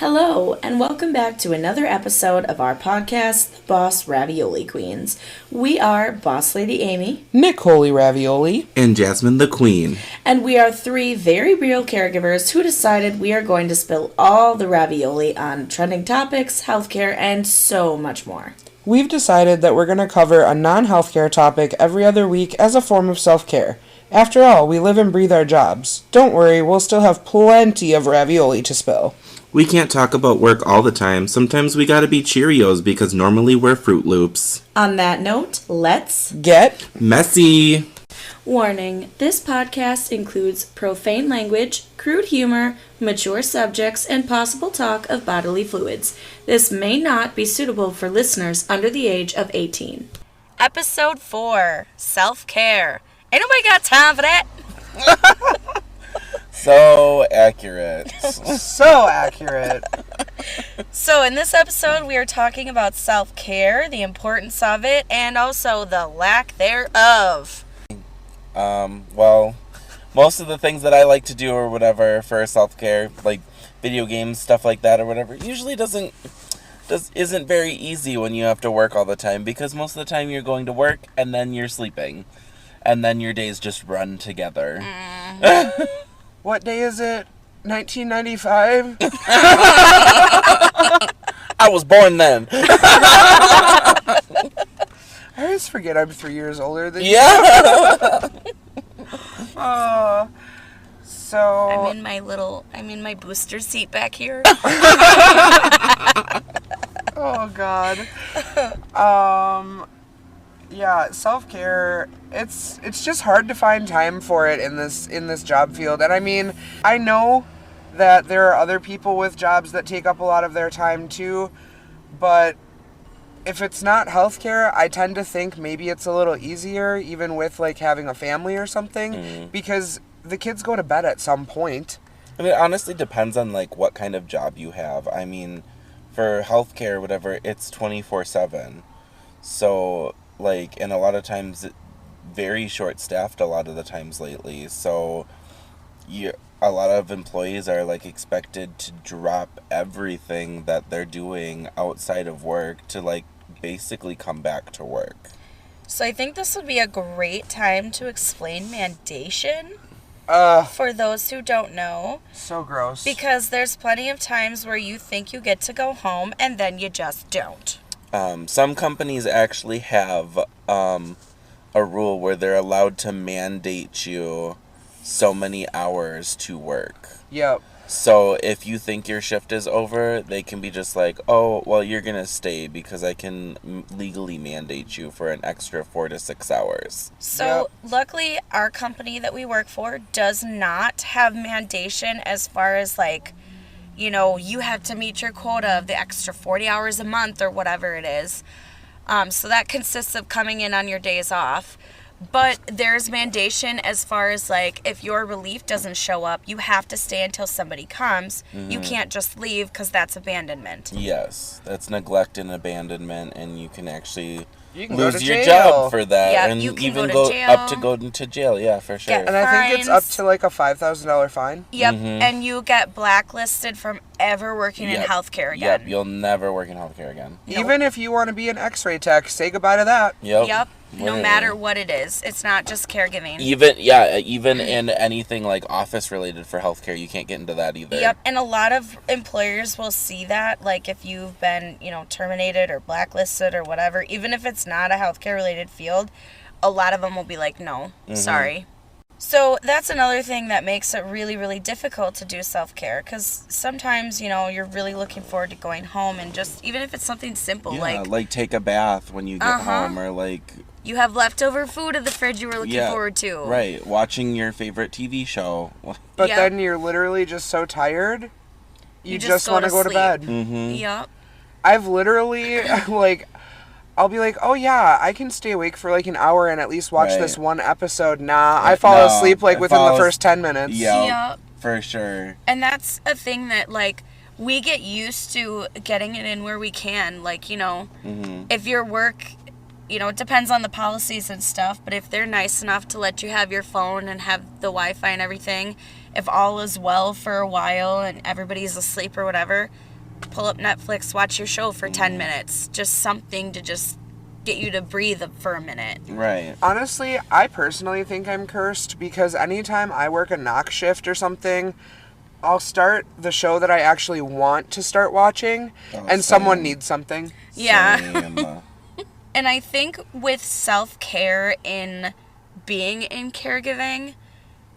Hello, and welcome back to another episode of our podcast, The Boss Ravioli Queens. We are Boss Lady Amy, Nick Holy Ravioli, and Jasmine the Queen. And we are three very real caregivers who decided we are going to spill all the ravioli on trending topics, healthcare, and so much more. We've decided that we're going to cover a non-healthcare topic every other week as a form of self-care. After all, we live and breathe our jobs. Don't worry, we'll still have plenty of ravioli to spill. We can't talk about work all the time. Sometimes we gotta be Cheerios because normally we're Fruit Loops. On that note, let's get messy. Warning, this podcast includes profane language, crude humor, mature subjects, and possible talk of bodily fluids. This may not be suitable for listeners under the age of 18. Episode 4, Self-Care. Ain't nobody got time for that. So accurate. so accurate. So in this episode, we are talking about self-care, the importance of it, and also the lack thereof. Well, most of the things that I like to do or whatever for self-care, like video games, stuff like that or whatever, usually isn't very easy when you have to work all the time, because most of the time you're going to work and then you're sleeping. And then your days just run together. What day is it? 1995? I was born then. I always forget I'm 3 years older than you. Yeah. So... I'm in my booster seat back here. Oh, God. Yeah, self-care, it's just hard to find time for it in this job field. And I mean, I know that there are other people with jobs that take up a lot of their time too, but if it's not healthcare, I tend to think maybe it's a little easier, even with like having a family or something, because the kids go to bed at some point. And it honestly depends on like what kind of job you have. I mean, for healthcare, whatever, it's 24/7. So like, and a lot of times very short-staffed a lot of the times lately. So a lot of employees are like expected to drop everything that they're doing outside of work to like basically come back to work. So I think this would be a great time to explain mandation. For those who don't know. So gross. Because there's plenty of times where you think you get to go home and then you just don't. Some companies actually have a rule where they're allowed to mandate you so many hours to work. Yep. So if you think your shift is over, they can be just like, oh, well, you're going to stay because I can legally mandate you for an extra 4 to 6 hours. So luckily, our company that we work for does not have mandation as far as like, you know, you have to meet your quota of the extra 40 hours a month or whatever it is. So that consists of coming in on your days off. But there's mandation as far as, like, if your relief doesn't show up, you have to stay until somebody comes. Mm-hmm. You can't just leave because that's abandonment. Yes, that's neglect and abandonment, and you can actually... You can lose go to your jail. Job for that, yeah, and you can even go to jail. Yeah, for sure. Get and I think it's up to like a $5,000 fine. Yep, and you get blacklisted from ever working in healthcare again. Yep, you'll never work in healthcare again. Even if you want to be an X-ray tech, say goodbye to that. Yep. No matter what it is, it's not just caregiving. Even in anything like office related for healthcare, you can't get into that either. Yep, and a lot of employers will see that, like if you've been, terminated or blacklisted or whatever, even if it's not a healthcare related field, a lot of them will be like, no, sorry. So that's another thing that makes it really, really difficult to do self-care, because sometimes, you're really looking forward to going home and just, even if it's something simple, like take a bath when you get home, or like... You have leftover food in the fridge you were looking forward to. Right, watching your favorite TV show. But then you're literally just so tired, you just want to go to bed. Mm-hmm. Yep. I've literally, I'll be like, oh yeah, I can stay awake for like an hour and at least watch this one episode. Nah, I fall asleep within the first 10 minutes. Yep, for sure. And that's a thing that, we get used to getting it in where we can. If your work... it depends on the policies and stuff, but if they're nice enough to let you have your phone and have the Wi-Fi and everything, if all is well for a while and everybody's asleep or whatever, pull up Netflix, watch your show for 10 minutes. Just something to just get you to breathe for a minute. Right. Honestly, I personally think I'm cursed because anytime I work a knock shift or something, I'll start the show that I actually want to start watching, and someone needs something. Yeah. Same. And I think with self-care in being in caregiving,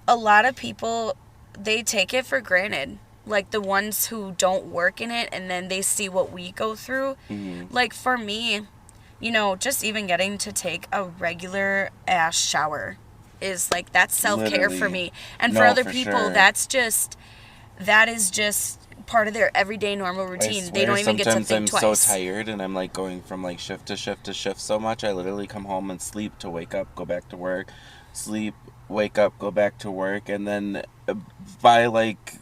a lot of people, they take it for granted. Like the ones who don't work in it and then they see what we go through. Like for me, you know, just even getting to take a regular ass shower is like, that's self-care for Literally. me. And No, for other for people, sure. that is just part of their everyday normal routine. They don't even get to Sometimes think I'm twice. so tired and I'm like going from like shift to shift to shift so much. I literally come home and sleep to wake up, go back to work, sleep, wake up, go back to work, and then by like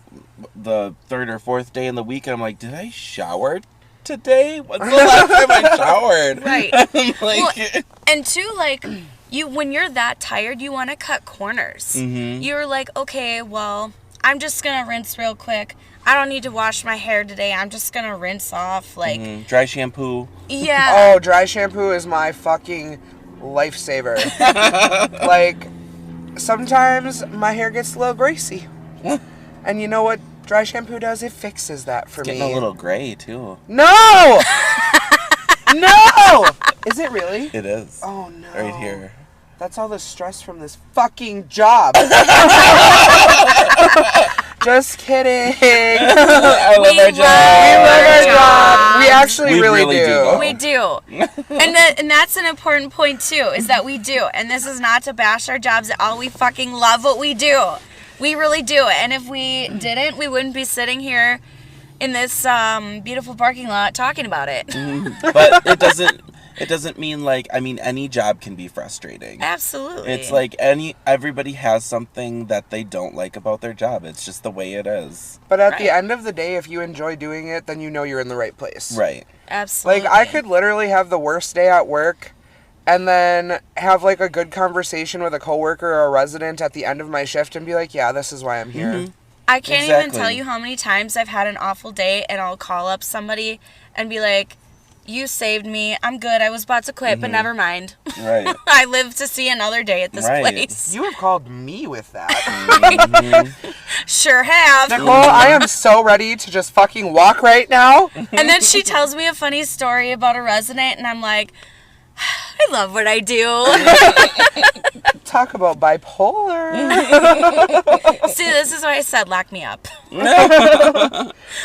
the third or fourth day in the week, I'm like, did I shower today? When's the last time I showered? Right. I'm like, Well, and two, like, when you're that tired, you want to cut corners. You're like, okay, well, I'm just going to rinse real quick. I don't need to wash my hair today. I'm just going to rinse off. Like, dry shampoo. yeah. Oh, dry shampoo is my fucking lifesaver. Like, sometimes my hair gets a little greasy. And you know what dry shampoo does? It fixes that for me. Getting a little gray too. No! No! Is it really? It is. Oh, no. Right here. That's all the stress from this fucking job. Just kidding. I love We our love job. We love our job. job. We actually We really really do, do. though. We do. And that's an important point, too, is that we do. And this is not to bash our jobs at all. We fucking love what we do. We really do. And if we didn't, we wouldn't be sitting here in this beautiful parking lot talking about it. But it doesn't mean like, I mean, any job can be frustrating. Absolutely. It's like everybody has something that they don't like about their job. It's just the way it is. But at the Right. end of the day, if you enjoy doing it, then you know you're in the right place. Right. Absolutely. Like, I could literally have the worst day at work and then have, like, a good conversation with a coworker or a resident at the end of my shift and be like, yeah, this is why I'm here. I can't even Exactly. tell you how many times I've had an awful day and I'll call up somebody and be like, you saved me. I'm good. I was about to quit, but never mind. Right. I live to see another day at this Right. place. You have called me with that. Sure have. Nicole, I am so ready to just fucking walk right now. And then she tells me a funny story about a resident, and I'm like, I love what I do. Talk about bipolar. See, this is why I said lock me up.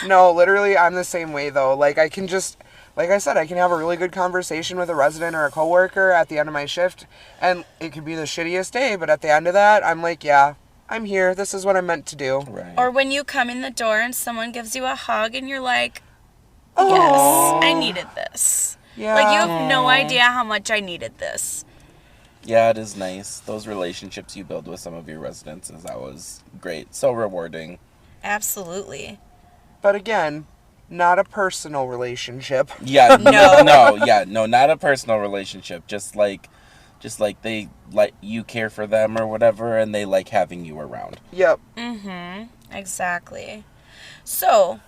No, literally, I'm the same way, though. Like, I can just... Like I said, I can have a really good conversation with a resident or a coworker at the end of my shift, and it could be the shittiest day, but at the end of that, I'm like, yeah, I'm here. This is what I'm meant to do. Right. Or when you come in the door and someone gives you a hug and you're like, Oh, yes, I needed this. yeah. Like, you have no idea how much I needed this. Yeah, it is nice. Those relationships you build with some of your residents is always great. So rewarding. Absolutely. But again, not a personal relationship. Yeah, No. no, not a personal relationship. Just like they like you care for them or whatever, and they like having you around. Yep. Exactly. So,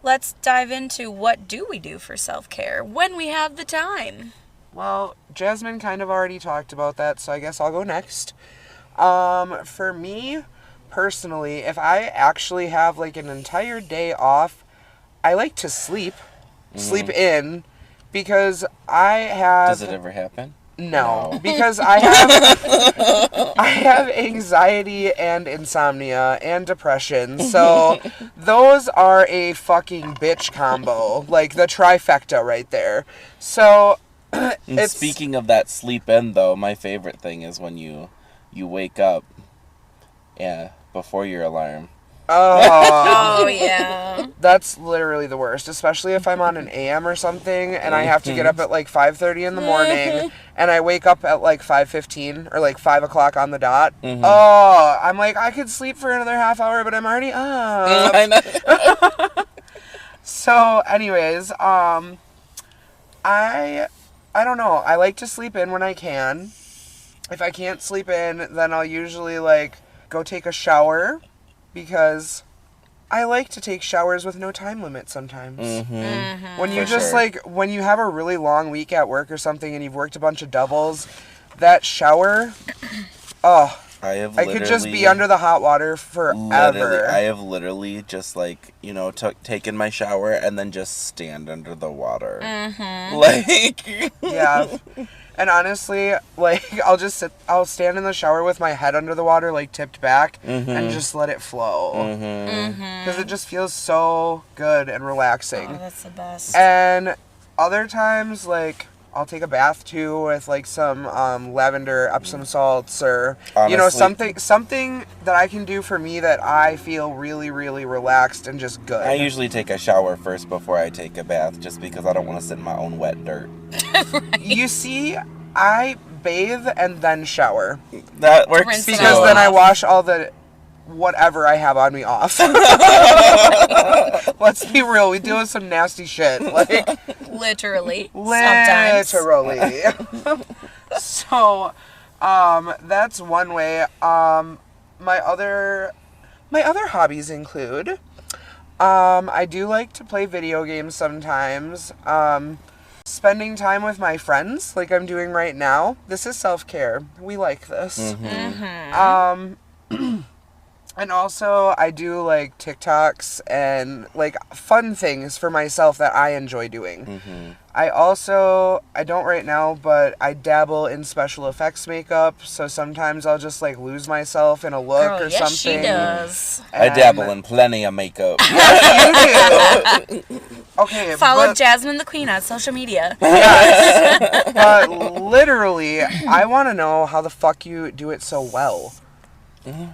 let's dive into what do we do for self-care when we have the time. Well, Jasmine kind of already talked about that, so I guess I'll go next. For me, personally, if I actually have like an entire day off, I like to sleep in, because I have... Does it ever happen? No, because I have anxiety and insomnia and depression, so those are a fucking bitch combo, like the trifecta right there. So And it's speaking of that sleep in though, my favorite thing is when you wake up, before your alarm. oh, Oh, yeah. that's literally the worst, especially if I'm on an AM or something and I have to get up at like 5:30 in the morning and I wake up at like 5:15 or like 5 o'clock on the dot. Oh, I'm like, I could sleep for another half hour, but I'm already up. I know. So, anyways, I don't know. I like to sleep in when I can. If I can't sleep in, then I'll usually like go take a shower, because I like to take showers with no time limit sometimes. When you For just sure. like, when you have a really long week at work or something and you've worked a bunch of doubles, that shower, oh, I could just be under the hot water forever. I have literally just like, you know, taken my shower and then just stand under the water. Like, Yeah. And honestly, like, I'll stand in the shower with my head under the water, like, tipped back, and just let it flow. Because it just feels so good and relaxing. Oh, that's the best. And other times, like, I'll take a bath, too, with, like, some lavender Epsom salts, or, you know, Honestly- something that I can do for me that I feel really, really relaxed and just good. I usually take a shower first before I take a bath just because I don't want to sit in my own wet dirt. You see, I bathe and then shower. That works Rinse it too. Because out. then I wash all the whatever I have on me off. Let's be real, we deal with some nasty shit. Like, Literally. Sometimes. literally. So, that's one way. My other hobbies include, I do like to play video games sometimes. Spending time with my friends, like I'm doing right now. This is self-care. We like this. And also, I do like TikToks and like fun things for myself that I enjoy doing. I don't right now, but I dabble in special effects makeup. So sometimes I'll just like lose myself in a look Girl, or yes, something. she does. I dabble in plenty of makeup. Yes, you do. Okay, Follow but, Jasmine the Queen on social media. but literally, I want to know how the fuck you do it so well.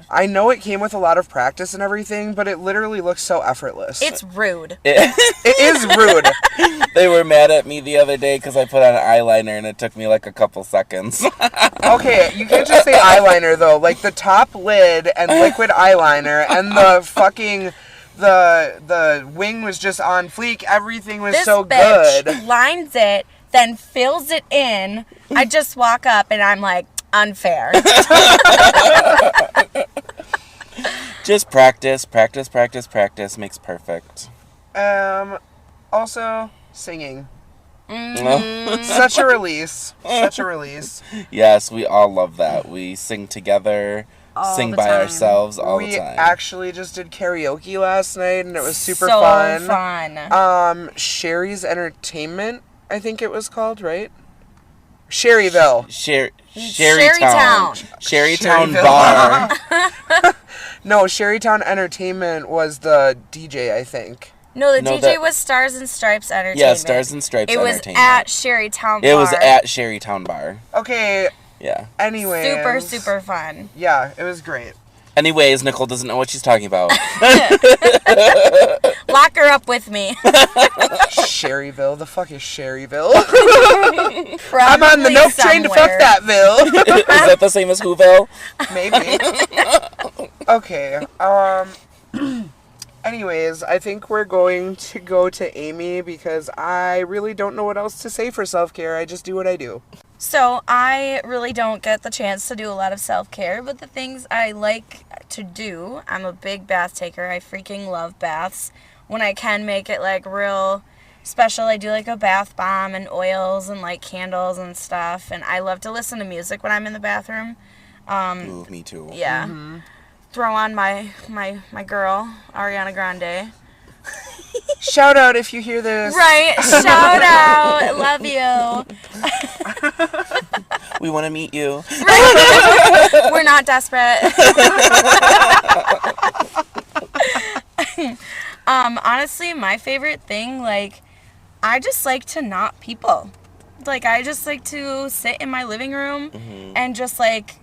I know it came with a lot of practice and everything, but it literally looks so effortless. It's rude. It is rude. They were mad at me the other day because I put on eyeliner and it took me like a couple seconds. Okay, you can't just say eyeliner though. Like the top lid and liquid eyeliner and the fucking the wing was just on fleek. Everything was This so bitch good. lines it, then fills it in. I just walk up and I'm like, unfair. Just practice makes perfect. Also singing. No? Such a release. Such a release. Yes, we all love that. We sing together, All sing the by time. ourselves all We the time. actually just did karaoke last night and it was super so fun. Sherry's Entertainment, I think it was called, right? Sherryville. Sherrytown. Sherrytown Sherryville. Bar. No, Sherrytown Entertainment was the DJ, I think. No, the No, DJ that- was Stars and Stripes Entertainment. Yeah, Stars and Stripes It was Entertainment. at Sherrytown Bar. It was at Sherrytown Bar. Okay, Yeah. anyways. Super, super fun. Yeah, it was great. Anyways, Nicole doesn't know what she's talking about. Lock her up with me. Sherryville. The fuck is Sherryville? I'm on the Probably note train to fuck somewhere. thatville. Is that the same as Whoville? Maybe. Okay. Anyways, I think we're going to go to Amy because I really don't know what else to say for self-care. I just do what I do. So I really don't get the chance to do a lot of self-care, but the things I like to do, I'm a big bath taker. I freaking love baths. When I can make it like real special, I do like a bath bomb and oils and like candles and stuff. And I love to listen to music when I'm in the bathroom. Ooh, me too. Yeah. Throw on my girl, Ariana Grande. Shout out if you hear this. Right. Shout out. Love you. We want to meet you. We're not desperate. Honestly, my favorite thing, like, I just like to not people. Like, I just like to sit in my living room and just, like,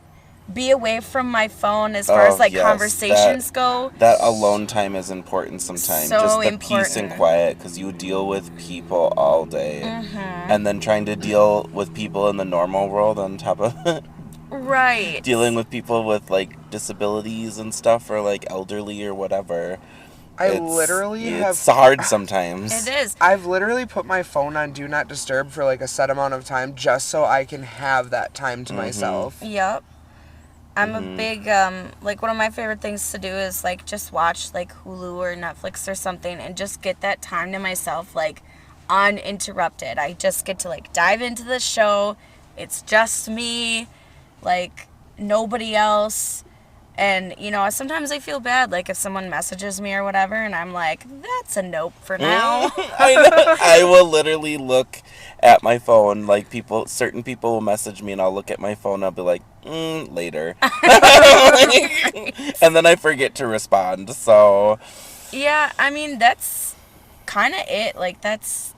be away from my phone as far as, like, yes, conversations go. That alone time is important sometimes. So just the peace and important. quiet, because you deal with people all day. And then trying to deal with people in the normal world on top of it. Right. Dealing with people with, like, disabilities and stuff, or, like, elderly or whatever. It's It's hard sometimes. It is. I've literally put my phone on Do Not Disturb for like a set amount of time just so I can have that time to myself. Yep. I'm a big, like, one of my favorite things to do is, like, just watch, like, Hulu or Netflix or something and just get that time to myself, like, uninterrupted. I just get to, like, dive into the show. It's just me, like, nobody else. And, you know, sometimes I feel bad, like, if someone messages me or whatever, and I'm like, that's a nope for now. I know. I will literally look at my phone, like, certain people will message me, and I'll look at my phone, and I'll be like, later. And then I forget to respond, so. Yeah, I mean, that's kind of it. Like, that's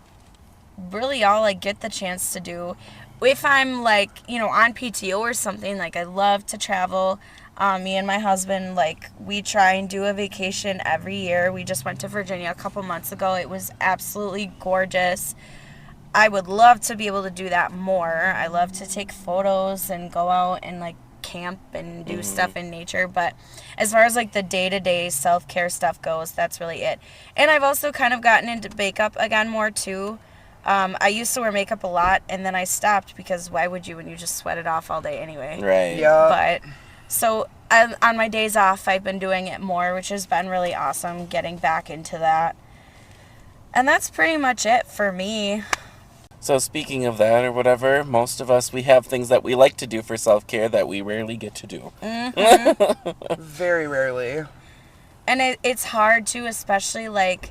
really all I get the chance to do. If I'm, like, you know, on PTO or something, like, I love to travel. Me and my husband, like, we try and do a vacation every year. We just went to Virginia a couple months ago. It was absolutely gorgeous. I would love to be able to do that more. I love to take photos and go out and, like, camp and do stuff in nature. But as far as, like, the day-to-day self-care stuff goes, that's really it. And I've also kind of gotten into makeup again more, too. I used to wear makeup a lot, and then I stopped because why would you when you just sweat it off all day anyway? Right. Yeah. But so on my days off, I've been doing it more, which has been really awesome, getting back into that. And that's pretty much it for me. So speaking of that or whatever, most of us, we have things that we like to do for self-care that we rarely get to do. Very rarely. And it's hard too, especially like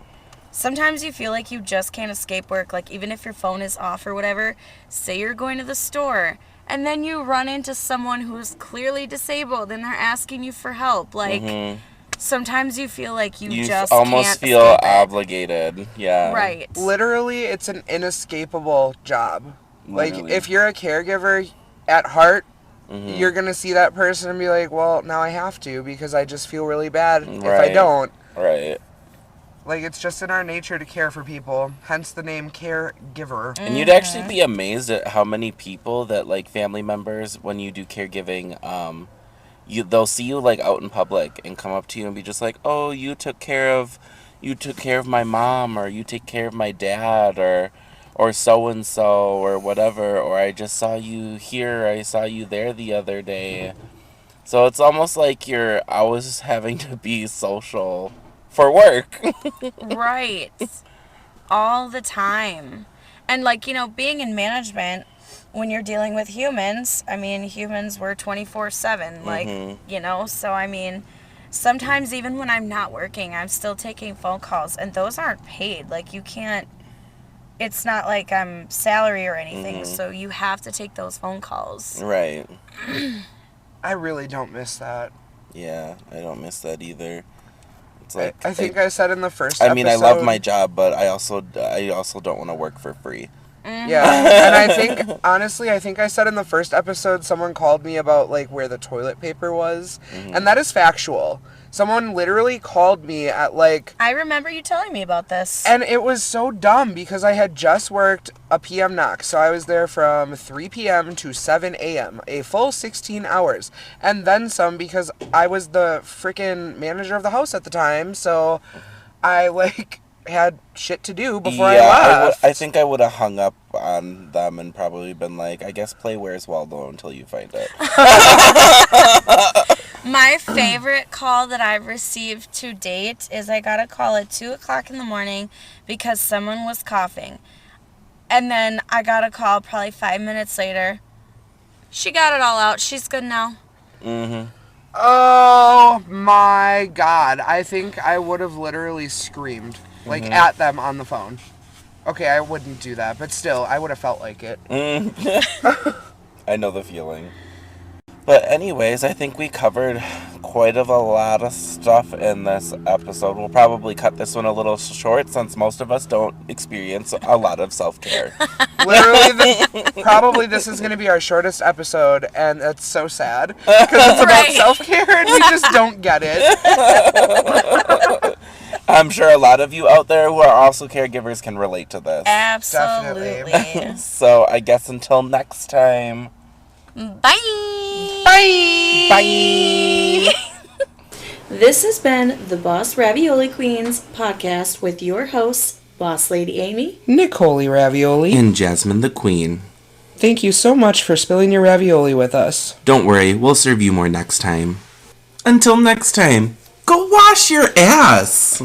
sometimes you feel like you just can't escape work. Like even if your phone is off or whatever, say you're going to the store and then you run into someone who's clearly disabled and they're asking you for help. Like sometimes you feel like you just almost can't feel escape it. obligated. Yeah. Right. Literally, it's an inescapable job. Like, Literally. if you're a caregiver at heart, you're going to see that person and be like, well, now I have to because I just feel really bad if I Right. don't. Right. Like, it's just in our nature to care for people, hence the name caregiver. And you'd actually be amazed at how many people that, like, family members, when you do caregiving, they'll see you, like, out in public and come up to you and be just like, oh, you took care of my mom, or you take care of my dad, or so-and-so, or whatever, or I just saw you here, I saw you there the other day. So it's almost like you're always having to be social for work. Right. All the time. And like, you know, being in management, when you're dealing with humans, I mean, humans were 24/7, like, you know, so I mean, sometimes even when I'm not working, I'm still taking phone calls and those aren't paid. Like you can't, it's not like I'm salary or anything, so you have to take those phone calls. Right. I really don't miss that. Yeah, I don't miss that either. It's like I think I said in the first episode. I mean, I love my job, but I also don't want to work for free. Yeah, and I think, honestly, I said in the first episode, someone called me about, like, where the toilet paper was, and that is factual. Someone literally called me at, like... I remember you telling me about this. And it was so dumb, because I had just worked a PM knock, so I was there from 3 p.m. to 7 a.m., a full 16 hours, and then some, because I was the freaking manager of the house at the time, so I, like... had shit to do before I left. I think I would have hung up on them and probably been like, I guess play Where's Waldo until you find it. My favorite call that I've received to date is I got a call at 2 o'clock in the morning because someone was coughing. And then I got a call probably 5 minutes later. She got it all out. She's good now. Oh my god. I think I would have literally screamed. Like, at them on the phone. Okay, I wouldn't do that, but still, I would have felt like it. I know the feeling. But anyways, I think we covered quite a lot of stuff in this episode. We'll probably cut this one a little short since most of us don't experience a lot of self-care. Literally, probably this is going to be our shortest episode, and that's so sad. Because it's about Right. self-care, and we just don't get it. I'm sure a lot of you out there who are also caregivers can relate to this. Absolutely. So I guess until next time. Bye. Bye! Bye! This has been the Boss Ravioli Queens podcast with your hosts, Boss Lady Amy, Nicole Ravioli. And Jasmine the Queen. Thank you so much for spilling your ravioli with us. Don't worry, we'll serve you more next time. Until next time, go wash your ass!